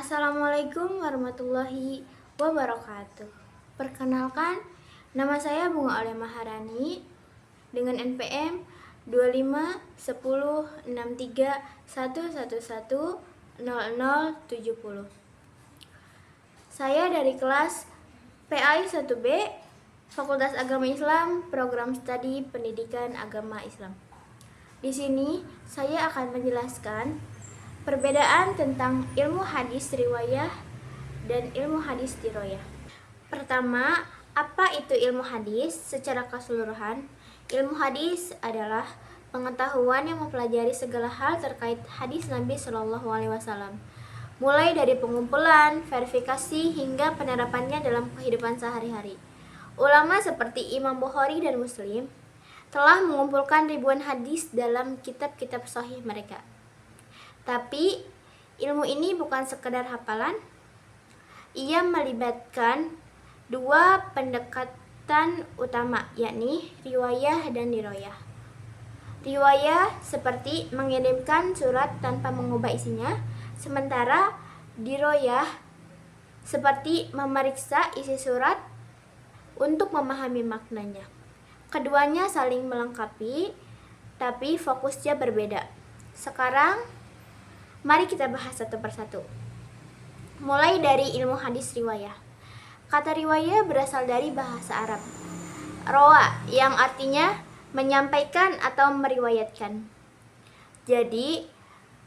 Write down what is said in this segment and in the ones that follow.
Assalamualaikum warahmatullahi wabarakatuh. Perkenalkan, nama saya Bunga Aulia Maharani dengan NPM 251063111070. Saya dari kelas PAI 1B, Fakultas Agama Islam, Program Studi Pendidikan Agama Islam. Di sini saya akan menjelaskan perbedaan tentang ilmu hadis riwayah dan ilmu hadis diroyah. Pertama, apa itu ilmu hadis? Secara keseluruhan, ilmu hadis adalah pengetahuan yang mempelajari segala hal terkait hadis Nabi Shallallahu Alaihi Wasallam, mulai dari pengumpulan, verifikasi, hingga penerapannya dalam kehidupan sehari-hari. Ulama seperti Imam Bukhari dan Muslim telah mengumpulkan ribuan hadis dalam kitab-kitab sahih mereka. Tapi ilmu ini bukan sekedar hafalan. Ia melibatkan dua pendekatan utama, yakni riwayah dan diroyah. Riwayah seperti mengirimkan surat tanpa mengubah isinya, sementara diroyah seperti memeriksa isi surat untuk memahami maknanya. Keduanya saling melengkapi, tapi fokusnya berbeda. Sekarang mari kita bahas satu persatu. Mulai dari ilmu hadis riwayah. Kata riwayah berasal dari bahasa Arab rawa, yang artinya menyampaikan atau meriwayatkan. Jadi,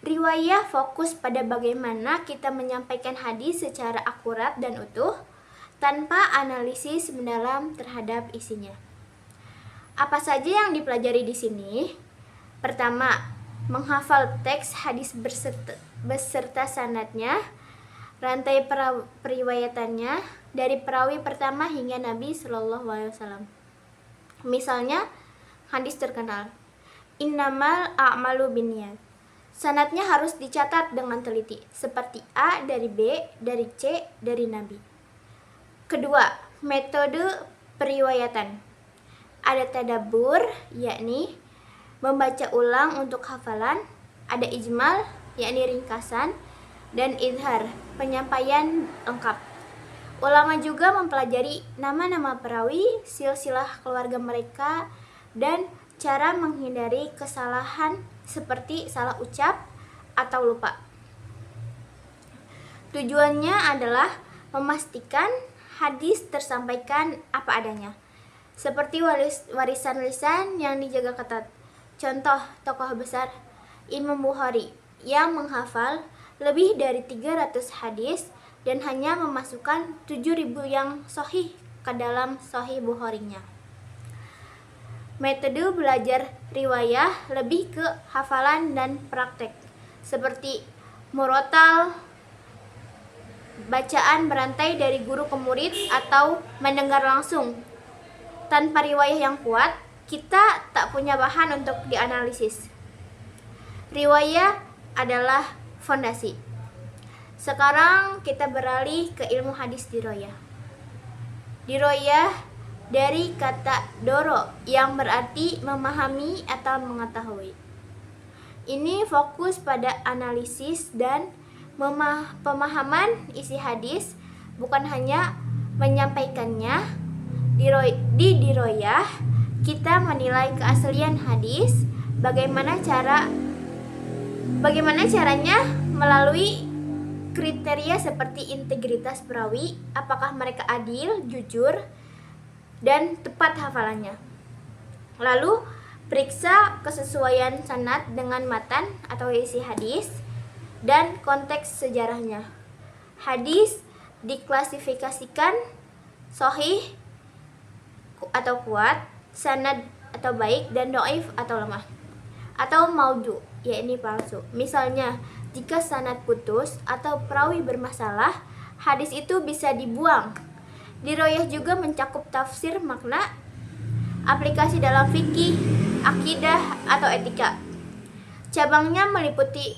riwayah fokus pada bagaimana kita menyampaikan hadis secara akurat dan utuh tanpa analisis mendalam terhadap isinya. Apa saja yang dipelajari di sini? Pertama, menghafal teks hadis beserta sanadnya, rantai periwayatannya dari perawi pertama hingga Nabi Shallallahu Alaihi Wasallam. Misalnya hadis terkenal, innamal a'malu binniyat. Sanadnya harus dicatat dengan teliti, seperti A dari B, dari C, dari Nabi. Kedua, metode periwayatan. Ada tadabbur, yakni membaca ulang untuk hafalan, ada ijmal, yakni ringkasan, dan izhar, penyampaian lengkap. Ulama juga mempelajari nama-nama perawi, silsilah keluarga mereka, dan cara menghindari kesalahan seperti salah ucap atau lupa. Tujuannya adalah memastikan hadis tersampaikan apa adanya, seperti warisan lisan yang dijaga ketat. Contoh tokoh besar Imam Bukhari yang menghafal lebih dari 300 hadis dan hanya memasukkan 7.000 yang sahih ke dalam Sahih Bukharinya. Metode belajar riwayah lebih ke hafalan dan praktek, seperti murotal, bacaan berantai dari guru ke murid, atau mendengar langsung. Tanpa riwayah yang kuat, kita tak punya bahan untuk dianalisis. Riwayah adalah fondasi. Sekarang kita beralih ke ilmu hadis diroyah. Diroyah dari kata doro yang berarti memahami atau mengetahui. Ini fokus pada analisis dan pemahaman isi hadis, bukan hanya menyampaikannya. Di diroyah kita menilai keaslian hadis, bagaimana caranya melalui kriteria seperti integritas perawi, apakah mereka adil, jujur, dan tepat hafalannya. Lalu periksa kesesuaian sanad dengan matan atau isi hadis dan konteks sejarahnya. Hadis diklasifikasikan sahih atau kuat, sanad atau baik, dan dhaif atau lemah, atau maudhu, yakni palsu. Misalnya, jika sanad putus atau perawi bermasalah, hadis itu bisa dibuang. Diroyah juga mencakup tafsir makna, aplikasi dalam fikih, akidah, atau etika. Cabangnya meliputi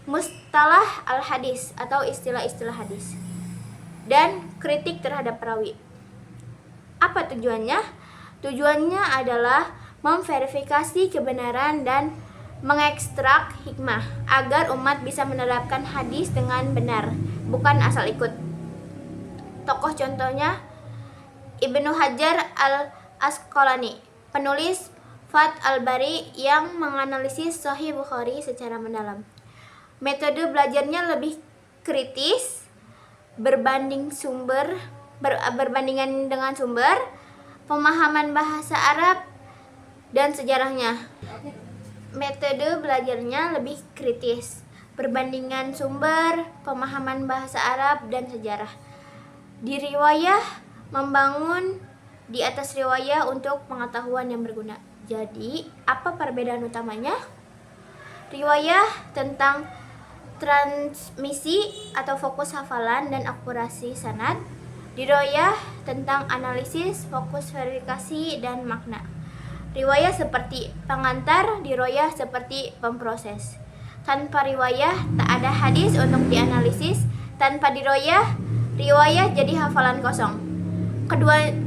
mustalah al-hadis atau istilah-istilah hadis, dan kritik terhadap perawi. Apa tujuannya? Tujuannya adalah memverifikasi kebenaran dan mengekstrak hikmah agar umat bisa menerapkan hadis dengan benar, bukan asal ikut. Tokoh contohnya Ibnu Hajar al-Asqalani, penulis Fath al-Bari yang menganalisis Sahih Bukhari secara mendalam. Metode belajarnya lebih kritis, berbandingan dengan sumber, pemahaman bahasa Arab dan sejarahnya. Metode belajarnya lebih kritis, berbandingan sumber, pemahaman bahasa Arab dan sejarah. Di riwayah membangun di atas riwayah untuk pengetahuan yang berguna. Jadi, apa perbedaan utamanya? Riwayah tentang transmisi atau fokus hafalan dan akurasi sanad. Riwayah tentang analisis, fokus verifikasi dan makna. Riwayah seperti pengantar, riwayah seperti pemproses. Tanpa riwayah tak ada hadis untuk dianalisis. Tanpa riwayah jadi hafalan kosong.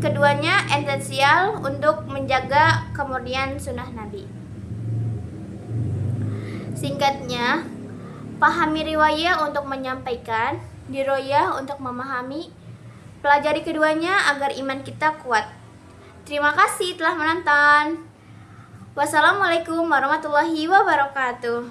Keduanya esensial untuk menjaga kemurnian sunnah Nabi. Singkatnya, pahami riwayah untuk menyampaikan, riwayah untuk memahami. Pelajari keduanya agar iman kita kuat. Terima kasih telah menonton. Wassalamualaikum warahmatullahi wabarakatuh.